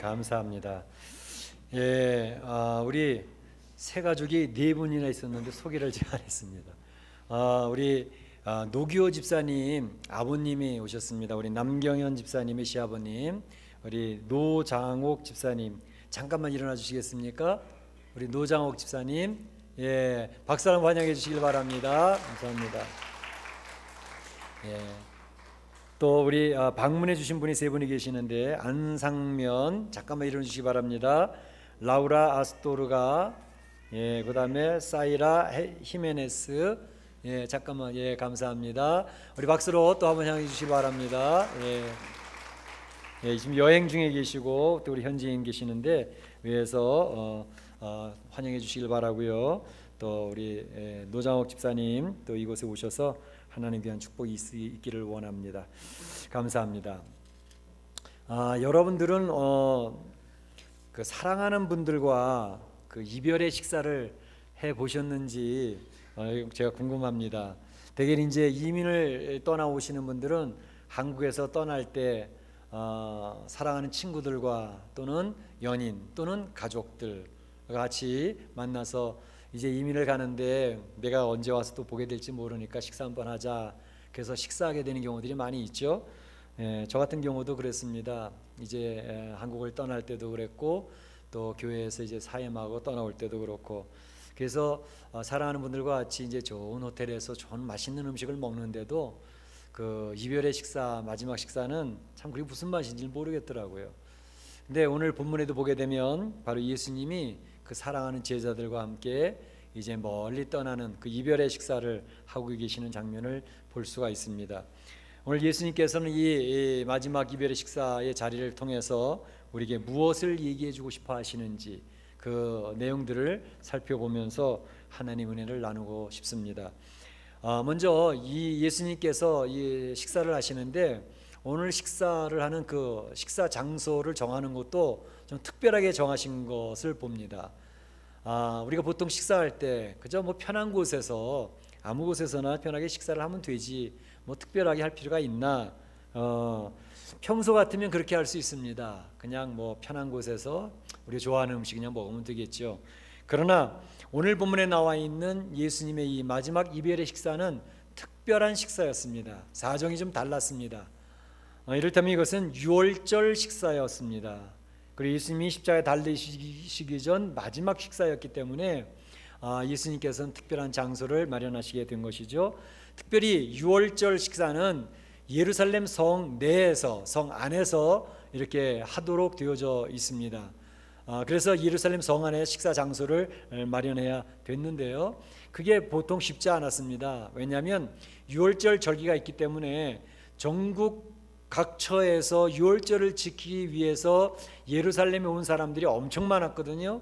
감사합니다. 우리 세 가족이 네 분이나 있었는데 소개를 제가 안 했습니다. 우리 노기호 집사님 아버님이 오셨습니다. 우리 남경현 집사님의 시아버님, 우리 노장옥 집사님, 잠깐만 일어나 주시겠습니까? 우리 노장옥 집사님, 박수 한번 환영해 주시길 바랍니다. 감사합니다. 또 우리 방문해 주신 분이 세 분이 계시는데, 안상면 잠깐만 일어나 주시기 바랍니다. 라우라 아스토르가, 그 다음에 사이라 히메네스, 잠깐만, 감사합니다. 우리 박수로 또 한번 향해 주시기 바랍니다. 지금 여행 중에 계시고 또 우리 현지인 계시는데 위에서 환영해 주시길 바라고요. 또 우리 노장옥 집사님 또 이곳에 오셔서 하나님 귀한 축복이 있기를 원합니다. 감사합니다. 여러분들은 그 사랑하는 분들과 그 이별의 식사를 해 보셨는지 제가 궁금합니다. 대개 이제 이민을 떠나오시는 분들은 한국에서 떠날 때 사랑하는 친구들과 또는 연인 또는 가족들 같이 만나서 이제 이민을 가는데 내가 언제 와서 또 보게 될지 모르니까 식사 한번 하자. 그래서 식사하게 되는 경우들이 많이 있죠. 저 같은 경우도 그랬습니다. 이제 한국을 떠날 때도 그랬고 또 교회에서 이제 사임하고 떠나올 때도 그렇고, 그래서 사랑하는 분들과 같이 이제 좋은 호텔에서 좋은 맛있는 음식을 먹는데도 그 이별의 식사, 마지막 식사는 참 그게 무슨 맛인지 모르겠더라고요. 근데 오늘 본문에도 보게 되면 바로 예수님이 그 사랑하는 제자들과 함께 이제 멀리 떠나는 그 이별의 식사를 하고 계시는 장면을 볼 수가 있습니다. 오늘 예수님께서는 이 마지막 이별의 식사의 자리를 통해서 우리에게 무엇을 얘기해 주고 싶어 하시는지 그 내용들을 살펴보면서 하나님 은혜를 나누고 싶습니다. 먼저 이 예수님께서 이 식사를 하시는데 오늘 식사를 하는 그 식사 장소를 정하는 것도 좀 특별하게 정하신 것을 봅니다. 우리가 보통 식사할 때 그저 뭐 편한 곳에서 아무 곳에서나 편하게 식사를 하면 되지 뭐 특별하게 할 필요가 있나? 평소 같으면 그렇게 할 수 있습니다. 그냥 뭐 편한 곳에서 우리가 좋아하는 음식 그냥 먹으면 되겠죠. 그러나 오늘 본문에 나와 있는 예수님의 이 마지막 이별의 식사는 특별한 식사였습니다. 사정이 좀 달랐습니다. 이를테면 이것은 유월절 식사였습니다. 그리고 예수님이 십자가에 달리시기 전 마지막 식사였기 때문에 예수님께서는 특별한 장소를 마련하시게 된 것이죠. 특별히 유월절 식사는 예루살렘 성 내에서, 성 안에서 이렇게 하도록 되어져 있습니다. 그래서 예루살렘 성 안에 식사 장소를 마련해야 됐는데요, 그게 보통 쉽지 않았습니다. 왜냐하면 유월절 절기가 있기 때문에 전국 각처에서 유월절을 지키기 위해서 예루살렘에 온 사람들이 엄청 많았거든요.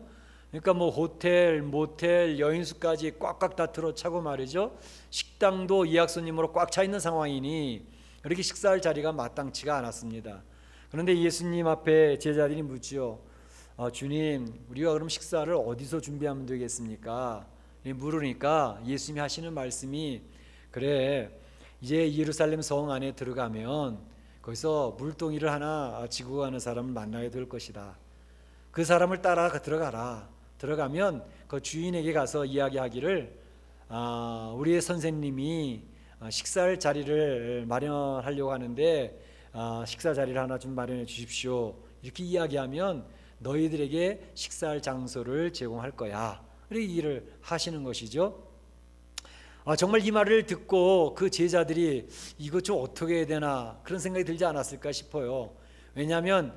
그러니까 뭐 호텔, 모텔, 여인수까지 꽉꽉 다 들어차고 말이죠. 식당도 예약 손님으로 꽉 차 있는 상황이니 이렇게 식사할 자리가 마땅치가 않았습니다. 그런데 예수님 앞에 제자들이 묻죠. 주님, 우리가 그럼 식사를 어디서 준비하면 되겠습니까? 물으니까 예수님이 하시는 말씀이, 그래, 이제 예루살렘 성 안에 들어가면 거기서 물동이를 하나 지고 가는 사람을 만나게 될 것이다. 그 사람을 따라 들어가라. 들어가면 그 주인에게 가서 이야기하기를 우리의 선생님이 식사할 자리를 마련하려고 하는데 식사 자리를 하나 좀 마련해 주십시오. 이렇게 이야기하면 너희들에게 식사할 장소를 제공할 거야. 이렇게 일을 하시는 것이죠. 정말 이 말을 듣고 그 제자들이 이거 좀 어떻게 해야 되나 그런 생각이 들지 않았을까 싶어요. 왜냐하면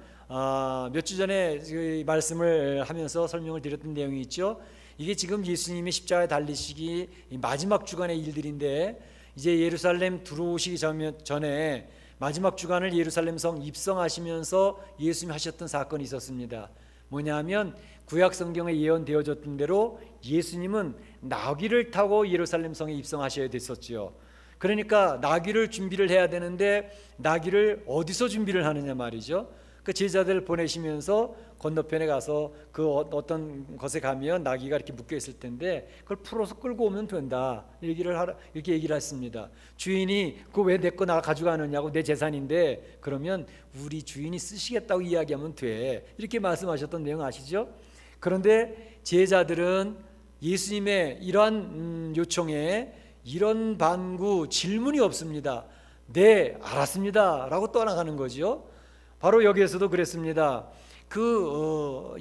몇 주 전에 그 말씀을 하면서 설명을 드렸던 내용이 있죠. 이게 지금 예수님이 십자가에 달리시기 마지막 주간의 일들인데, 이제 예루살렘 들어오시기 전에 마지막 주간을 예루살렘 성 입성하시면서 예수님이 하셨던 사건이 있었습니다. 뭐냐면 구약 성경에 예언되어졌던 대로 예수님은 나귀를 타고 예루살렘 성에 입성하셔야 됐었지요. 그러니까 나귀를 준비를 해야 되는데 나귀를 어디서 준비를 하느냐 말이죠. 그 그 제자들 보내시면서 건너편에 가서 그 어떤 것에 가면 나귀가 이렇게 묶여 있을 텐데 그걸 풀어서 끌고 오면 된다. 이렇게 얘기를 했습니다. 주인이 그거 왜 내 거 나 가져가느냐고, 내 재산인데, 그러면 우리 주인이 쓰시겠다고 이야기하면 돼. 이렇게 말씀하셨던 내용 아시죠? 그런데 제자들은 예수님의 이러한 요청에 이런 반구 질문이 없습니다. 네, 알았습니다 라고 떠나가는 거죠. 바로 여기에서도 그랬습니다.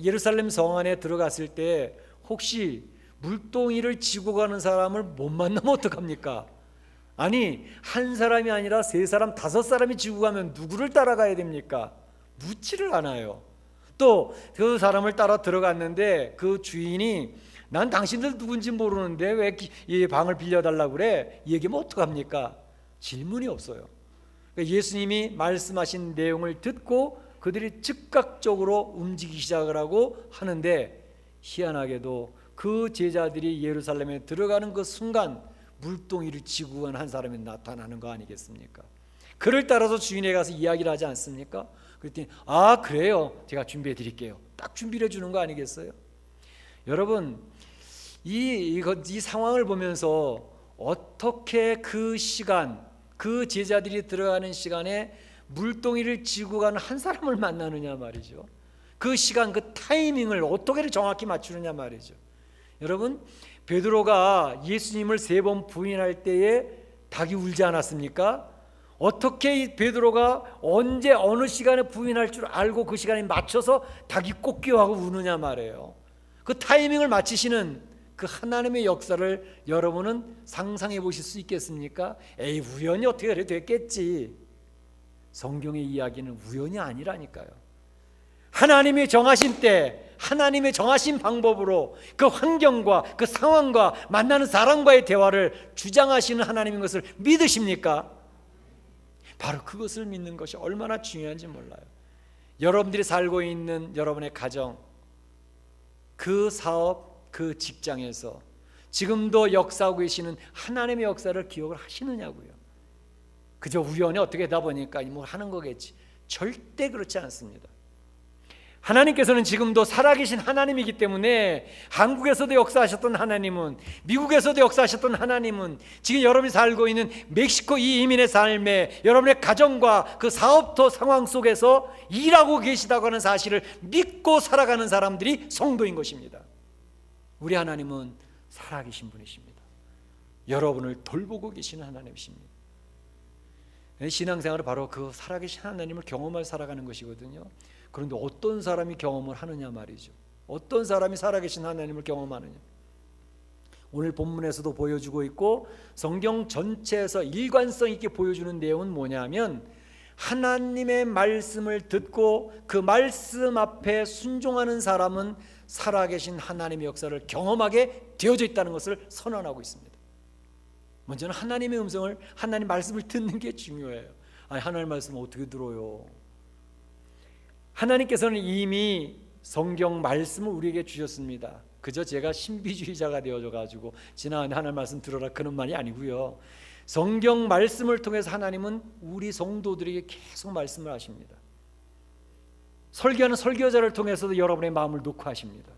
예루살렘 성 안에 들어갔을 때 혹시 물동이를 지고 가는 사람을 못 만나면 어떡합니까? 아니, 한 사람이 아니라 3사람, 5사람이 지고 가면 누구를 따라가야 됩니까? 묻지를 않아요. 또 그 사람을 따라 들어갔는데 그 주인이 난 당신들 누군지 모르는데 왜 이 방을 빌려달라고 그래? 이 얘기하면 어떡합니까? 질문이 없어요. 그러니까 예수님이 말씀하신 내용을 듣고 그들이 즉각적으로 움직이기 시작을 하고 하는데, 희한하게도 그 제자들이 예루살렘에 들어가는 그 순간 물동이를 지고 간 한 사람이 나타나는 거 아니겠습니까? 그를 따라서 주인에 가서 이야기를 하지 않습니까? 그랬더니 아, 그래요, 제가 준비해 드릴게요. 딱 준비를 해주는 거 아니겠어요? 여러분, 이 상황을 보면서 어떻게 그 시간, 그 제자들이 들어가는 시간에 물동이를 지고 가는 한 사람을 만나느냐 말이죠. 그 시간, 그 타이밍을 어떻게 정확히 맞추느냐 말이죠. 여러분, 베드로가 예수님을 3번 부인할 때에 닭이 울지 않았습니까? 어떻게 베드로가 언제 어느 시간에 부인할 줄 알고 그 시간에 맞춰서 닭이 꼭 끼어하고 우느냐 말이에요. 그 타이밍을 맞추시는 그 하나님의 역사를 여러분은 상상해 보실 수 있겠습니까? 에이, 우연히 어떻게 그래 됐겠지. 성경의 이야기는 우연이 아니라니까요. 하나님이 정하신 때, 하나님의 정하신 방법으로 그 환경과 그 상황과 만나는 사람과의 대화를 주장하시는 하나님인 것을 믿으십니까? 바로 그것을 믿는 것이 얼마나 중요한지 몰라요. 여러분들이 살고 있는 여러분의 가정, 그 사업, 그 직장에서 지금도 역사하고 계시는 하나님의 역사를 기억을 하시느냐고요. 그저 우연히 어떻게 하다 보니까 뭐 하는 거겠지. 절대 그렇지 않습니다. 하나님께서는 지금도 살아계신 하나님이기 때문에 한국에서도 역사하셨던 하나님은, 미국에서도 역사하셨던 하나님은, 지금 여러분이 살고 있는 멕시코 이 이민의 삶에 여러분의 가정과 그 사업터 상황 속에서 일하고 계시다고 하는 사실을 믿고 살아가는 사람들이 성도인 것입니다. 우리 하나님은 살아계신 분이십니다. 여러분을 돌보고 계시는 하나님이십니다. 신앙생활은 바로 그 살아계신 하나님을 경험하며 살아가는 것이거든요. 그런데 어떤 사람이 경험을 하느냐 말이죠. 어떤 사람이 살아계신 하나님을 경험하느냐. 오늘 본문에서도 보여주고 있고 성경 전체에서 일관성 있게 보여주는 내용은 뭐냐면, 하나님의 말씀을 듣고 그 말씀 앞에 순종하는 사람은 살아계신 하나님의 역사를 경험하게 되어져 있다는 것을 선언하고 있습니다. 먼저는 하나님의 음성을, 하나님 말씀을 듣는 게 중요해요. 아니, 하나님 말씀을 어떻게 들어요? 하나님께서는 이미 성경 말씀을 우리에게 주셨습니다. 그저 제가 신비주의자가 되어져 가지고 지나가는 하나님 말씀 들어라 그런 말이 아니고요. 성경 말씀을 통해서 하나님은 우리 성도들에게 계속 말씀을 하십니다. 설교하는 설교자를 통해서도 여러분의 마음을 놓고 하십니다.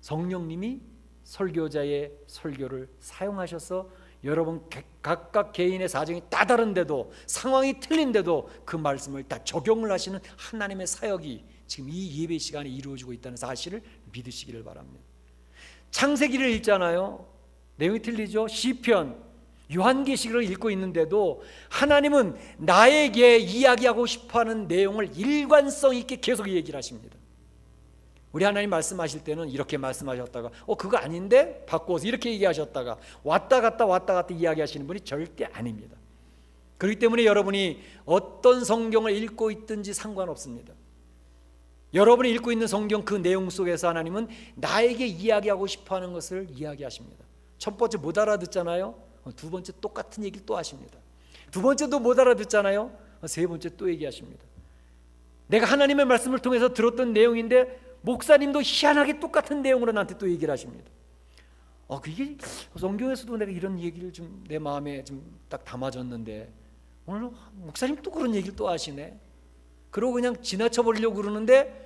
성령님이 설교자의 설교를 사용하셔서 여러분 각각 개인의 사정이 다 다른데도, 상황이 틀린데도 그 말씀을 다 적용을 하시는 하나님의 사역이 지금 이 예배 시간에 이루어지고 있다는 사실을 믿으시기를 바랍니다. 창세기를 읽잖아요. 내용이 틀리죠. 시편, 요한계시록을 읽고 있는데도 하나님은 나에게 이야기하고 싶어하는 내용을 일관성 있게 계속 얘기를 하십니다. 우리 하나님 말씀하실 때는 이렇게 말씀하셨다가 그거 아닌데 바꿔서 이렇게 얘기하셨다가 왔다 갔다 이야기하시는 분이 절대 아닙니다. 그렇기 때문에 여러분이 어떤 성경을 읽고 있든지 상관없습니다. 여러분이 읽고 있는 성경 그 내용 속에서 하나님은 나에게 이야기하고 싶어하는 것을 이야기하십니다. 첫 번째 못 알아듣잖아요. 두 번째 똑같은 얘기를 또 하십니다. 두 번째도 못 알아듣잖아요. 세 번째 또 얘기하십니다. 내가 하나님의 말씀을 통해서 들었던 내용인데 목사님도 희한하게 똑같은 내용으로 나한테 또 얘기를 하십니다. 그게 성경에서도 내가 이런 얘기를 좀 내 마음에 좀 딱 담아줬는데 오늘 목사님 또 그런 얘기를 또 하시네. 그러고 그냥 지나쳐 버리려고 그러는데,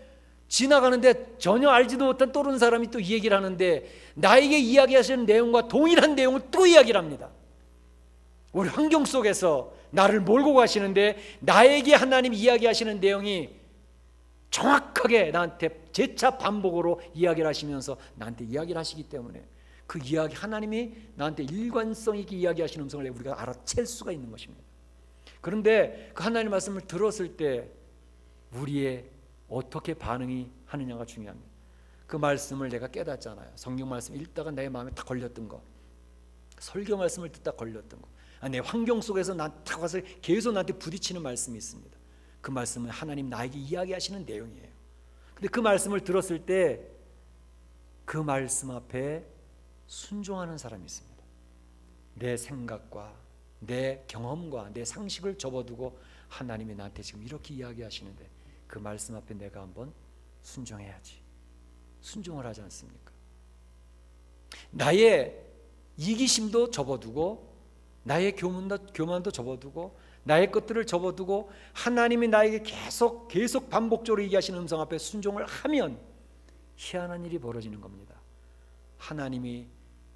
지나가는데 전혀 알지도 못한 또 다른 사람이 또 이 얘기를 하는데 나에게 이야기하시는 내용과 동일한 내용을 또 이야기를 합니다. 우리 환경 속에서 나를 몰고 가시는데 나에게 하나님 이야기하시는 내용이 정확하게 나한테 재차 반복으로 이야기를 하시면서 나한테 이야기를 하시기 때문에 그 이야기, 하나님이 나한테 일관성 있게 이야기하시는 음성을 우리가 알아챌 수가 있는 것입니다. 그런데 그 하나님의 말씀을 들었을 때 우리의 어떻게 반응이 하느냐가 중요합니다. 그 말씀을 내가 깨닫잖아요. 성경 말씀 읽다가 내 마음에 딱 걸렸던 거, 설교 말씀을 듣다 걸렸던 거, 내 환경 속에서 딱 와서 계속 나한테 부딪히는 말씀이 있습니다. 그 말씀은 하나님 나에게 이야기하시는 내용이에요. 근데 그 말씀을 들었을 때 그 말씀 앞에 순종하는 사람이 있습니다. 내 생각과 내 경험과 내 상식을 접어두고 하나님이 나한테 지금 이렇게 이야기하시는데 그 말씀 앞에 내가 한번 순종해야지. 순종을 하지 않습니까? 나의 이기심도 접어두고 나의 교만도 접어두고 나의 것들을 접어두고 하나님이 나에게 계속 반복적으로 얘기하시는 음성 앞에 순종을 하면 희한한 일이 벌어지는 겁니다. 하나님이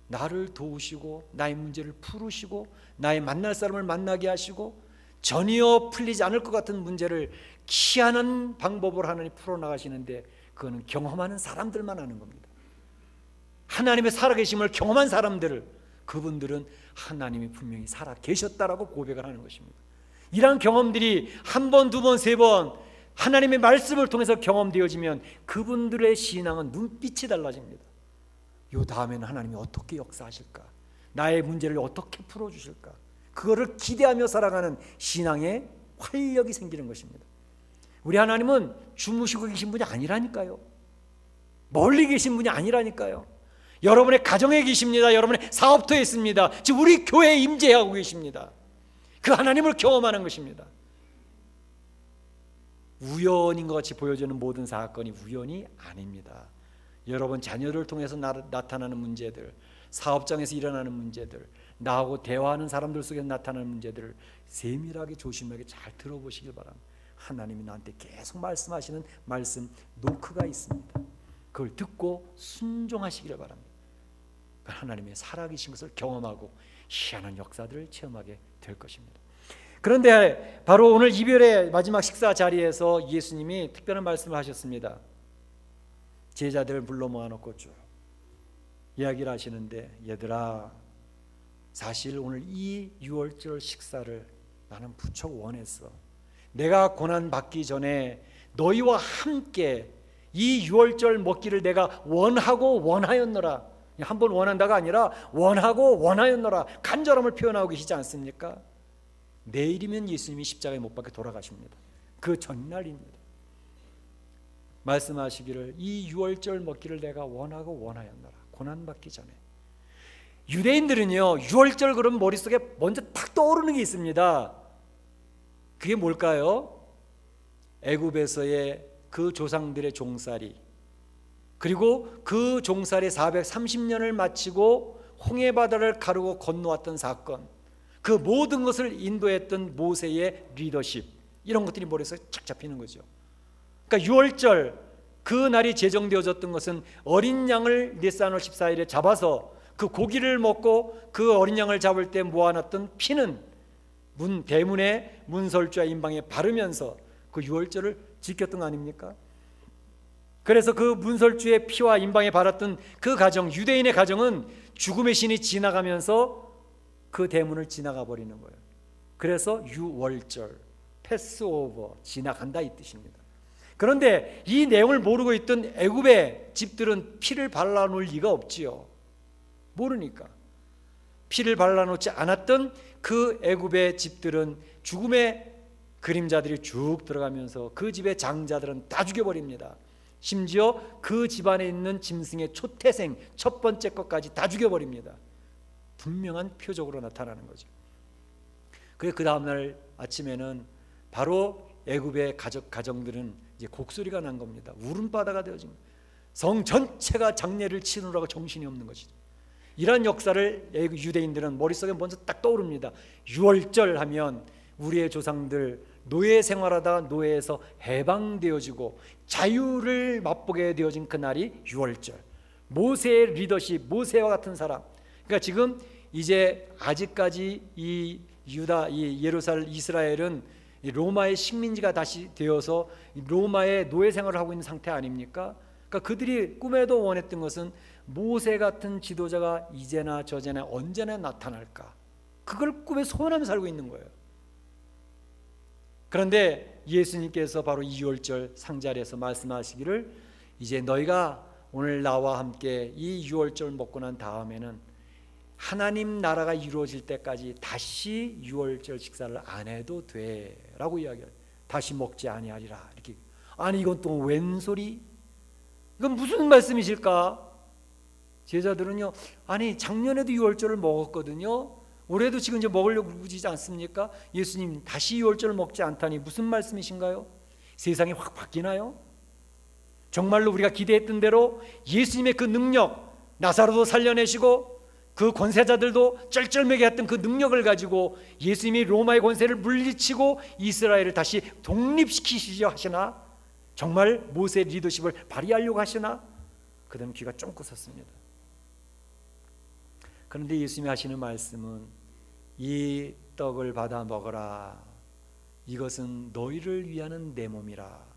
나를 도우시고 나의 문제를 풀으시고 나의 만날 사람을 만나게 하시고 전혀 풀리지 않을 것 같은 문제를 희한한 방법으로 하나님이 풀어나가시는데 그거는 경험하는 사람들만 하는 겁니다. 하나님의 살아계심을 경험한 사람들을, 그분들은 하나님이 분명히 살아계셨다라고 고백을 하는 것입니다. 이러한 경험들이 한 번, 두 번, 세 번 하나님의 말씀을 통해서 경험되어지면 그분들의 신앙은 눈빛이 달라집니다. 요 다음에는 하나님이 어떻게 역사하실까? 나의 문제를 어떻게 풀어주실까? 그거를 기대하며 살아가는 신앙의 활력이 생기는 것입니다. 우리 하나님은 주무시고 계신 분이 아니라니까요. 멀리 계신 분이 아니라니까요. 여러분의 가정에 계십니다. 여러분의 사업터에 있습니다. 지금 우리 교회에 임재하고 계십니다. 그 하나님을 경험하는 것입니다. 우연인 것 같이 보여지는 모든 사건이 우연이 아닙니다. 여러분 자녀를 통해서 나타나는 문제들, 사업장에서 일어나는 문제들, 나하고 대화하는 사람들 속에서 나타나는 문제들을 세밀하게 조심하게 잘 들어보시길 바랍니다. 하나님이 나한테 계속 말씀하시는 말씀 노크가 있습니다. 그걸 듣고 순종하시기를 바랍니다. 하나님의 살아계신 것을 경험하고 희한한 역사들을 체험하게 될 것입니다. 그런데 바로 오늘 이별의 마지막 식사 자리에서 예수님이 특별한 말씀을 하셨습니다. 제자들을 불러 모아놓고 쭉 이야기를 하시는데, 얘들아, 사실 오늘 이 유월절 식사를 나는 부쩍 원했어. 내가 고난 받기 전에 너희와 함께 이 유월절 먹기를 내가 원하고 원하였노라. 한번 원한다가 아니라 원하고 원하였노라. 간절함을 표현하고 계시지 않습니까? 내일이면 예수님이 십자가에 못 박혀 돌아가십니다. 그 전날입니다. 말씀하시기를 이 유월절 먹기를 내가 원하고 원하였노라. 고난받기 전에. 유대인들은요, 유월절 그러면 머릿속에 먼저 탁 떠오르는 게 있습니다. 그게 뭘까요? 애굽에서의 그 조상들의 종살이, 그리고 그 종살이 430년을 마치고 홍해바다를 가르고 건너왔던 사건, 그 모든 것을 인도했던 모세의 리더십, 이런 것들이 머릿속에 착 잡히는 거죠. 그러니까 유월절 그 날이 제정되어졌던 것은 어린 양을 니스안월 14일에 잡아서 그 고기를 먹고 그 어린 양을 잡을 때 모아놨던 피는 대문의 문설주와 임방에 바르면서 그 유월절을 지켰던 거 아닙니까? 그래서 그 문설주의 피와 임방에 바랐던 그 가정, 유대인의 가정은 죽음의 신이 지나가면서 그 대문을 지나가 버리는 거예요. 그래서 유월절, 패스오버, 지나간다 이 뜻입니다. 그런데 이 내용을 모르고 있던 애굽의 집들은 피를 발라놓을 리가 없지요. 모르니까. 피를 발라놓지 않았던 그 애굽의 집들은 죽음의 그림자들이 쭉 들어가면서 그 집의 장자들은 다 죽여버립니다. 심지어 그 집안에 있는 짐승의 초태생, 첫 번째 것까지 다 죽여버립니다. 분명한 표적으로 나타나는 거죠. 그래서 그 다음날 아침에는 바로 애굽의 가정들은 이제 곡소리가 난 겁니다. 울음바다가 되어집니다. 성 전체가 장례를 치르라고 정신이 없는 것이죠. 이런 역사를 유대인들은 머릿속에 먼저 딱 떠오릅니다. 유월절 하면 우리의 조상들 노예 생활하다가 노예에서 해방되어지고 자유를 맛보게 되어진 그날이 유월절. 모세의 리더십, 모세와 같은 사람. 그러니까 지금 이제 아직까지 이 유다, 이 예루살렘, 이스라엘은 로마의 식민지가 다시 되어서 로마의 노예 생활을 하고 있는 상태 아닙니까? 그러니까 그들이 꿈에도 원했던 것은 모세 같은 지도자가 이제나 저제나 언제나 나타날까? 그걸 꿈에 소원하며 살고 있는 거예요. 그런데 예수님께서 바로 이 유월절 상자리에서 말씀하시기를 이제 너희가 오늘 나와 함께 이 유월절 먹고 난 다음에는 하나님 나라가 이루어질 때까지 다시 유월절 식사를 안 해도 돼라고 이야기해요. 다시 먹지 아니하리라. 이렇게. 아니 이건 또 웬 소리? 이건 무슨 말씀이실까? 제자들은요, 아니 작년에도 유월절을 먹었거든요. 올해도 지금 이제 먹으려고 그러지 않습니까? 예수님 다시 유월절을 먹지 않다니 무슨 말씀이신가요? 세상이 확 바뀌나요? 정말로 우리가 기대했던 대로 예수님의 그 능력, 나사로도 살려내시고 그 권세자들도 쩔쩔매게 했던 그 능력을 가지고 예수님이 로마의 권세를 물리치고 이스라엘을 다시 독립시키시려 하시나? 정말 모세의 리더십을 발휘하려고 하시나? 그들은 귀가 쫑긋 섰습니다. 그런데 예수님이 하시는 말씀은 이 떡을 받아 먹어라. 이것은 너희를 위하는 내 몸이라.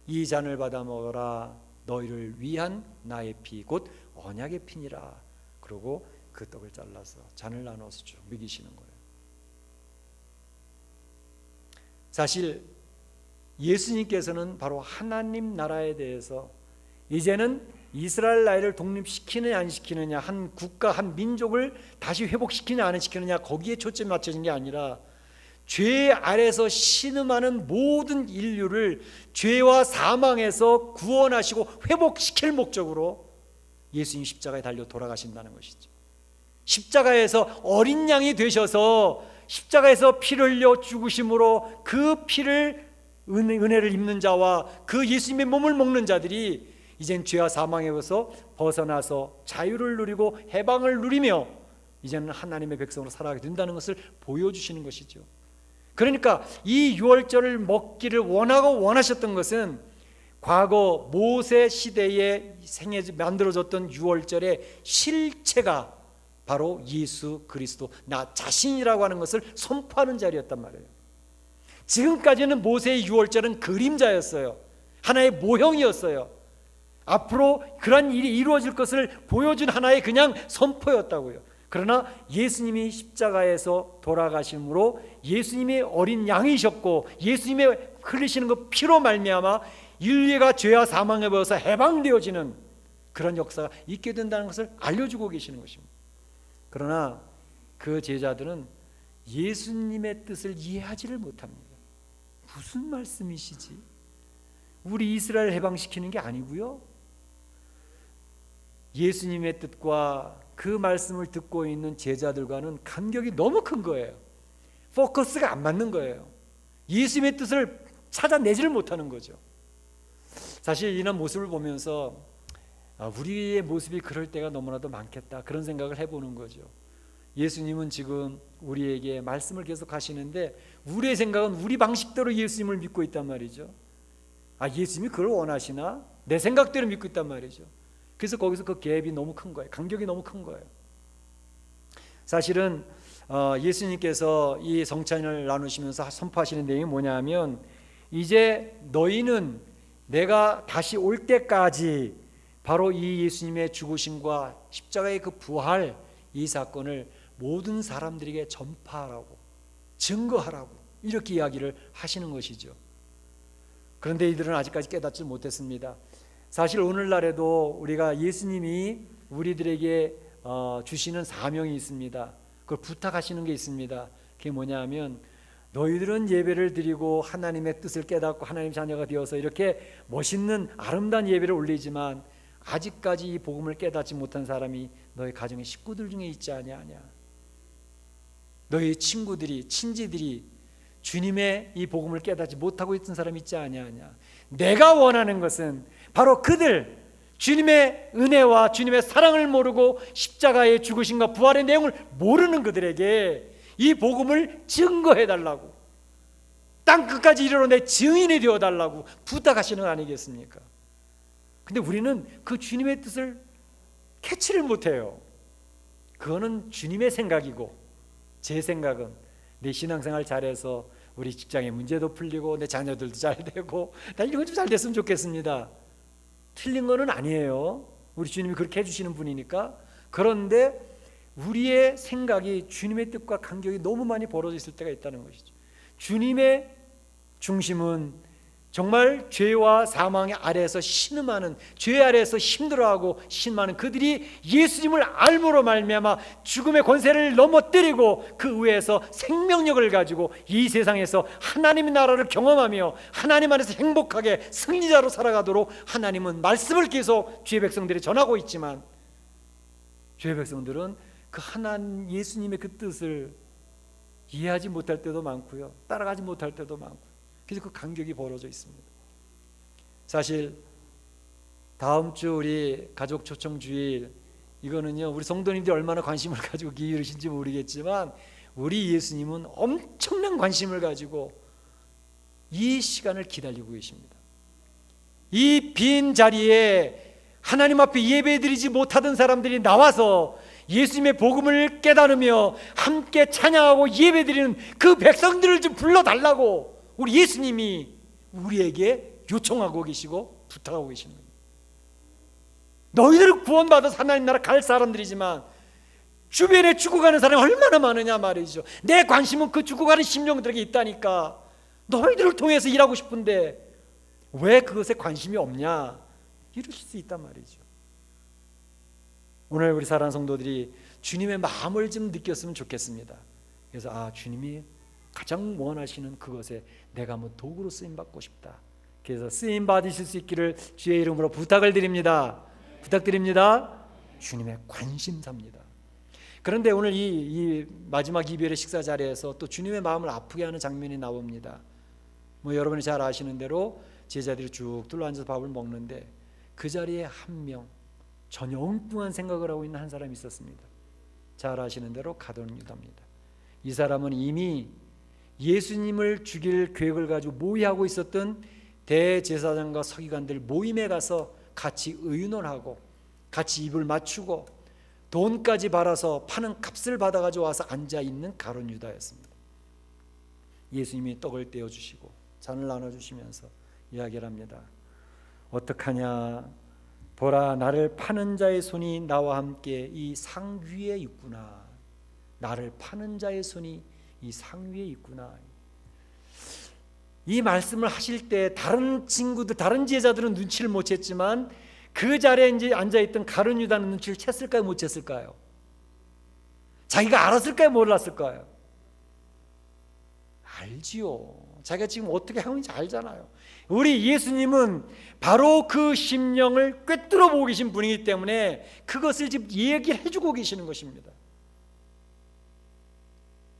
이 잔을 받아 먹어라. 너희를 위한 나의 피, 곧 언약의 피니라. 그러고 그 떡을 잘라서 잔을 나눠서 쭉 먹이시는 거예요. 사실 예수님께서는 바로 하나님 나라에 대해서 이제는 이스라엘 나라를 독립시키느냐 안 시키느냐, 한 국가 한 민족을 다시 회복시키느냐 안 시키느냐 거기에 초점이 맞춰진 게 아니라 죄 아래서 신음하는 모든 인류를 죄와 사망에서 구원하시고 회복시킬 목적으로 예수님 십자가에 달려 돌아가신다는 것이죠. 십자가에서 어린 양이 되셔서 십자가에서 피를 흘려 죽으심으로 그 피를 은혜를 입는 자와 그 예수님의 몸을 먹는 자들이 이젠 죄와 사망에서 벗어나서 자유를 누리고 해방을 누리며 이제는 하나님의 백성으로 살아가게 된다는 것을 보여주시는 것이죠. 그러니까 이 유월절을 먹기를 원하고 원하셨던 것은 과거 모세 시대에 만들어졌던 유월절의 실체가 바로 예수 그리스도 나 자신이라고 하는 것을 선포하는 자리였단 말이에요. 지금까지는 모세의 유월절은 그림자였어요. 하나의 모형이었어요. 앞으로 그런 일이 이루어질 것을 보여준 하나의 그냥 선포였다고요. 그러나 예수님이 십자가에서 돌아가심으로 예수님이 어린 양이셨고 예수님의 흘리시는 그 피로 말미암아 인류가 죄와 사망에 벗어서 해방되어지는 그런 역사가 있게 된다는 것을 알려주고 계시는 것입니다. 그러나 그 제자들은 예수님의 뜻을 이해하지를 못합니다. 무슨 말씀이시지? 우리 이스라엘 해방시키는 게 아니고요. 예수님의 뜻과 그 말씀을 듣고 있는 제자들과는 간격이 너무 큰 거예요. 포커스가 안 맞는 거예요. 예수님의 뜻을 찾아내지를 못하는 거죠. 사실 이런 모습을 보면서 우리의 모습이 그럴 때가 너무나도 많겠다 그런 생각을 해보는 거죠. 예수님은 지금 우리에게 말씀을 계속 하시는데 우리의 생각은 우리 방식대로 예수님을 믿고 있단 말이죠. 예수님이 그걸 원하시나? 내 생각대로 믿고 있단 말이죠. 그래서 거기서 그 갭이 너무 큰 거예요. 간격이 너무 큰 거예요. 사실은 예수님께서 이 성찬을 나누시면서 선포하시는 내용이 뭐냐면 이제 너희는 내가 다시 올 때까지 바로 이 예수님의 죽으심과 십자가의 그 부활 이 사건을 모든 사람들에게 전파하라고 증거하라고 이렇게 이야기를 하시는 것이죠. 그런데 이들은 아직까지 깨닫지 못했습니다. 사실 오늘날에도 우리가 예수님이 우리들에게 주시는 사명이 있습니다. 그걸 부탁하시는 게 있습니다. 그게 뭐냐면 너희들은 예배를 드리고 하나님의 뜻을 깨닫고 하나님 자녀가 되어서 이렇게 멋있는 아름다운 예배를 올리지만 아직까지 이 복음을 깨닫지 못한 사람이 너희 가정의 식구들 중에 있지 아니하냐. 너희 친구들이 친지들이 주님의 이 복음을 깨닫지 못하고 있던 사람이 있지 아니하냐. 내가 원하는 것은 바로 그들 주님의 은혜와 주님의 사랑을 모르고 십자가의 죽으심과 부활의 내용을 모르는 그들에게 이 복음을 증거해달라고 땅 끝까지 이르러 내 증인이 되어달라고 부탁하시는 거 아니겠습니까? 근데 우리는 그 주님의 뜻을 캐치를 못해요. 그거는 주님의 생각이고, 제 생각은 내 신앙생활 잘해서 우리 직장의 문제도 풀리고 내 자녀들도 잘 되고 나 이런 건 좀 잘 됐으면 좋겠습니다. 틀린 거는 아니에요. 우리 주님이 그렇게 해주시는 분이니까. 그런데 우리의 생각이 주님의 뜻과 간격이 너무 많이 벌어져 있을 때가 있다는 것이죠. 주님의 중심은 정말 죄와 사망의 아래에서 신음하는, 죄 아래에서 힘들어하고 신음하는 그들이 예수님을 알므로 말미암아 죽음의 권세를 넘어뜨리고 그 위에서 생명력을 가지고 이 세상에서 하나님의 나라를 경험하며 하나님 안에서 행복하게 승리자로 살아가도록 하나님은 말씀을 계속 주의 백성들이 전하고 있지만, 주의 백성들은 그 하나님 예수님의 그 뜻을 이해하지 못할 때도 많고요, 따라가지 못할 때도 많고, 그래서 그 간격이 벌어져 있습니다. 사실 다음 주 우리 가족 초청 주일, 이거는요 우리 성도님들이 얼마나 관심을 가지고 기울이신지 모르겠지만 우리 예수님은 엄청난 관심을 가지고 이 시간을 기다리고 계십니다. 이 빈 자리에 하나님 앞에 예배드리지 못하던 사람들이 나와서 예수님의 복음을 깨달으며 함께 찬양하고 예배드리는 그 백성들을 좀 불러달라고 우리 예수님이 우리에게 요청하고 계시고 부탁하고 계시는 겁니다. 너희들 구원받아서 하나님 나라 갈 사람들이지만 주변에 죽어가는 사람이 얼마나 많으냐 말이죠. 내 관심은 그 죽어가는 심령들에게 있다니까. 너희들을 통해서 일하고 싶은데 왜 그것에 관심이 없냐, 이러실 수 있단 말이죠. 오늘 우리 사랑하는 성도들이 주님의 마음을 좀 느꼈으면 좋겠습니다. 그래서 주님이 가장 원하시는 그것에 내가 한번 도구로 쓰임받고 싶다. 그래서 쓰임받으실 수 있기를 주의 이름으로 부탁을 드립니다. 부탁드립니다. 주님의 관심사입니다. 그런데 오늘 이 마지막 이별의 식사 자리에서 또 주님의 마음을 아프게 하는 장면이 나옵니다. 여러분이 잘 아시는 대로 제자들이 쭉 둘러앉아서 밥을 먹는데 그 자리에 한 명 전혀 엉뚱한 생각을 하고 있는 한 사람이 있었습니다. 잘 아시는 대로 가룟 유다입니다. 이 사람은 이미 예수님을 죽일 계획을 가지고 모의하고 있었던 대제사장과 서기관들 모임에 가서 같이 의논하고 같이 입을 맞추고 돈까지 벌어서 파는 값을 받아가지고 와서 앉아있는 가룟 유다였습니다. 예수님이 떡을 떼어주시고 잔을 나눠주시면서 이야기를 합니다. 어떡하냐, 보라 나를 파는 자의 손이 나와 함께 이 상 위에 있구나. 나를 파는 자의 손이 이 상 위에 있구나. 이 말씀을 하실 때 다른 친구들, 다른 제자들은 눈치를 못 챘지만 그 자리에 이제 앉아있던 가룟 유다는 눈치를 챘을까요, 못 챘을까요? 자기가 알았을까요, 몰랐을까요? 알지요. 자기가 지금 어떻게 하고 있는지 알잖아요. 우리 예수님은 바로 그 심령을 꿰뚫어 보고 계신 분이기 때문에 그것을 지금 얘기를 해주고 계시는 것입니다.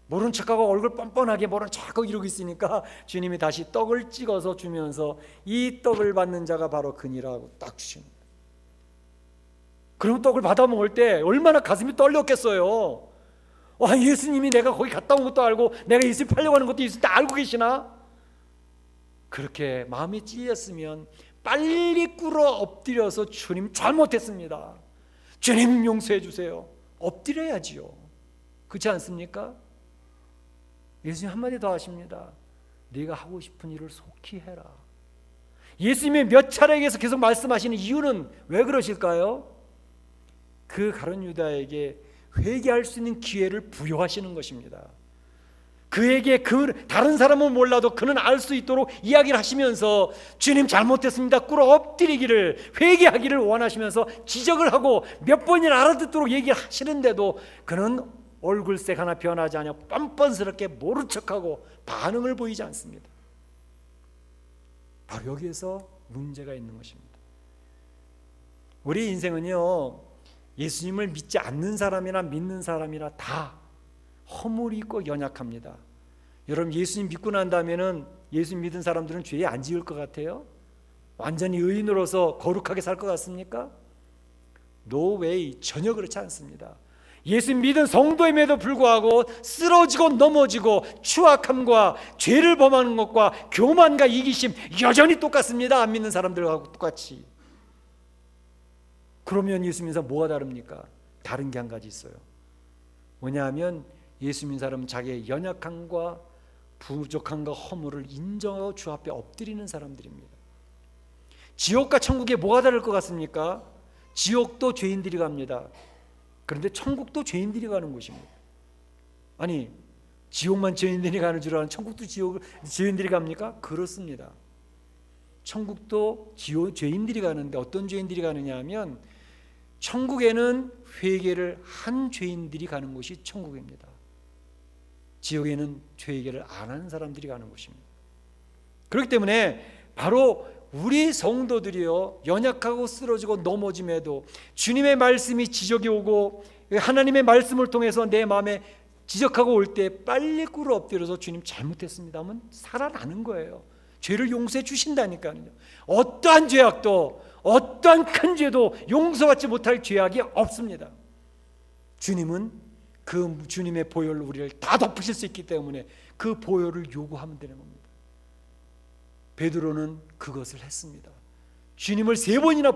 모른 척하고 얼굴 뻔뻔하게 모른 척하고 이러고 있으니까 주님이 다시 떡을 찍어서 주면서 이 떡을 받는 자가 바로 그니라고 딱 주십니다. 그럼 떡을 받아 먹을 때 얼마나 가슴이 떨렸겠어요. 와, 예수님이 내가 거기 갔다 온 것도 알고 내가 예수 팔려고 하는 것도 있을 때 알고 계시나? 그렇게 마음이 찔렸으면 빨리 꿇어 엎드려서 주님 잘못했습니다, 주님 용서해 주세요, 엎드려야지요. 그렇지 않습니까? 예수님 한마디 더 하십니다. 네가 하고 싶은 일을 속히 해라. 예수님이 몇 차례에서 계속 말씀하시는 이유는 왜 그러실까요? 그 가룟 유다에게 회개할 수 있는 기회를 부여하시는 것입니다. 그에게 다른 사람은 몰라도 그는 알 수 있도록 이야기를 하시면서 주님 잘못했습니다, 꿇어 엎드리기를, 회개하기를 원하시면서 지적을 하고 몇 번이나 알아듣도록 얘기하시는데도 그는 얼굴색 하나 변하지 않아 뻔뻔스럽게 모른 척하고 반응을 보이지 않습니다. 바로 여기에서 문제가 있는 것입니다. 우리 인생은요, 예수님을 믿지 않는 사람이나 믿는 사람이나 다 허물이 있고 연약합니다. 여러분, 예수님 믿고 난 다음에는 예수님 믿은 사람들은 죄에 안 지을 것 같아요? 완전히 의인으로서 거룩하게 살 것 같습니까? No way, 전혀 그렇지 않습니다. 예수 믿은 성도임에도 불구하고 쓰러지고 넘어지고 추악함과 죄를 범하는 것과 교만과 이기심 여전히 똑같습니다. 안 믿는 사람들하고 똑같이. 그러면 예수 믿는 사람 뭐가 다릅니까? 다른 게 한 가지 있어요. 뭐냐 하면 예수 믿는 사람은 자기의 연약함과 부족함과 허물을 인정하고 주 앞에 엎드리는 사람들입니다. 지옥과 천국에 뭐가 다를 것 같습니까? 지옥도 죄인들이 갑니다. 그런데 천국도 죄인들이 가는 곳입니다. 아니, 지옥만 죄인들이 가는 줄 아는 천국도 죄인들이 갑니까? 그렇습니다. 천국도 죄인들이 가는데 어떤 죄인들이 가느냐 하면 천국에는 회개를 한 죄인들이 가는 곳이 천국입니다. 지옥에는 회개를 안 하는 사람들이 가는 곳입니다. 그렇기 때문에 바로 우리 성도들이요, 연약하고 쓰러지고 넘어짐에도 주님의 말씀이 지적이 오고 하나님의 말씀을 통해서 내 마음에 지적하고 올 때 빨리 꿇어 엎드려서 주님 잘못했습니다 하면 살아나는 거예요. 죄를 용서해 주신다니까요. 어떠한 죄악도, 어떠한 큰 죄도 용서받지 못할 죄악이 없습니다. 주님은 그 주님의 보혈로 우리를 다 덮으실 수 있기 때문에 그 보혈을 요구하면 되는 겁니다. 베드로는 그것을 했습니다. 주님을 3번이나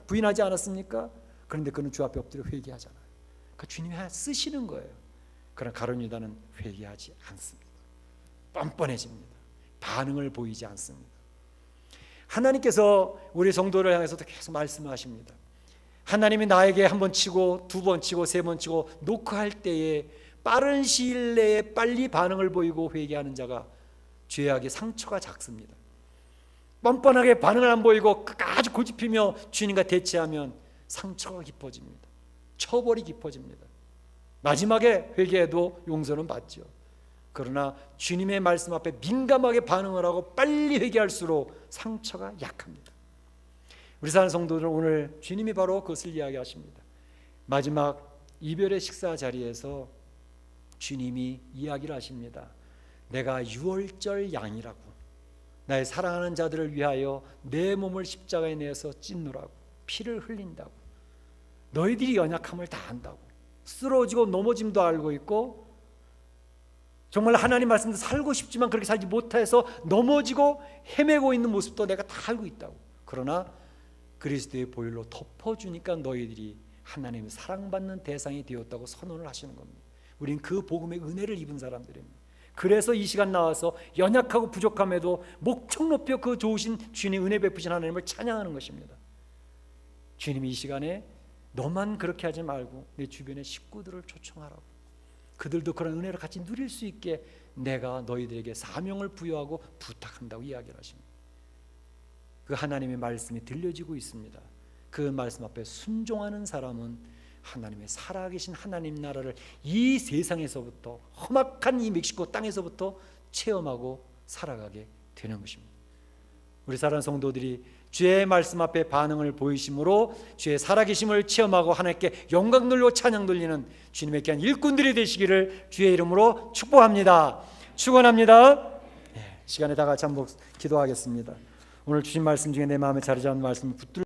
부인하지 않았습니까? 그런데 그는 주 앞에 엎드려 회개하잖아요. 그러니까 주님이 쓰시는 거예요. 그러나 가룟 유다는 회개하지 않습니다. 뻔뻔해집니다. 반응을 보이지 않습니다. 하나님께서 우리 성도를 향해서도 계속 말씀하십니다. 하나님이 나에게 1번 치고 2번 치고 3번 치고 노크할 때에 빠른 시일 내에 빨리 반응을 보이고 회개하는 자가 죄악의 상처가 작습니다. 뻔뻔하게 반응을 안 보이고 끝까지 고집피며 주님과 대치하면 상처가 깊어집니다. 처벌이 깊어집니다. 마지막에 회개해도 용서는 받죠. 그러나 주님의 말씀 앞에 민감하게 반응을 하고 빨리 회개할수록 상처가 약합니다. 우리 사는 성도들은 오늘 주님이 바로 그것을 이야기하십니다. 마지막 이별의 식사 자리에서 주님이 이야기를 하십니다. 내가 유월절 양이라고, 나의 사랑하는 자들을 위하여 내 몸을 십자가에 내서 찢노라고, 피를 흘린다고, 너희들이 연약함을 다 안다고, 쓰러지고 넘어짐도 알고 있고 정말 하나님 말씀도 살고 싶지만 그렇게 살지 못해서 넘어지고 헤매고 있는 모습도 내가 다 알고 있다고. 그러나 그리스도의 보혈로 덮어주니까 너희들이 하나님의 사랑받는 대상이 되었다고 선언을 하시는 겁니다. 우린 그 복음의 은혜를 입은 사람들입니다. 그래서 이 시간 나와서 연약하고 부족함에도 목청 높여 그 좋으신 주님 은혜 베푸신 하나님을 찬양하는 것입니다. 주님이 이 시간에 너만 그렇게 하지 말고 내 주변의 식구들을 초청하라고, 그들도 그런 은혜를 같이 누릴 수 있게 내가 너희들에게 사명을 부여하고 부탁한다고 이야기를 하십니다. 그 하나님의 말씀이 들려지고 있습니다. 그 말씀 앞에 순종하는 사람은 하나님의 살아계신 하나님 나라를 이 세상에서부터, 험악한 이 멕시코 땅에서부터 체험하고 살아가게 되는 것입니다. 우리 사랑하는 성도들이 주의 말씀 앞에 반응을 보이심으로 주의 살아계심을 체험하고 하나님께 영광 돌리고 찬양 돌리는 주님의 귀한 일꾼들이 되시기를 주의 이름으로 축복합니다. 축원합니다. 시간에 다 같이 한번 기도하겠습니다. 오늘 주신 말씀 중에 내 마음에 자리 잡은 말씀을 붙들고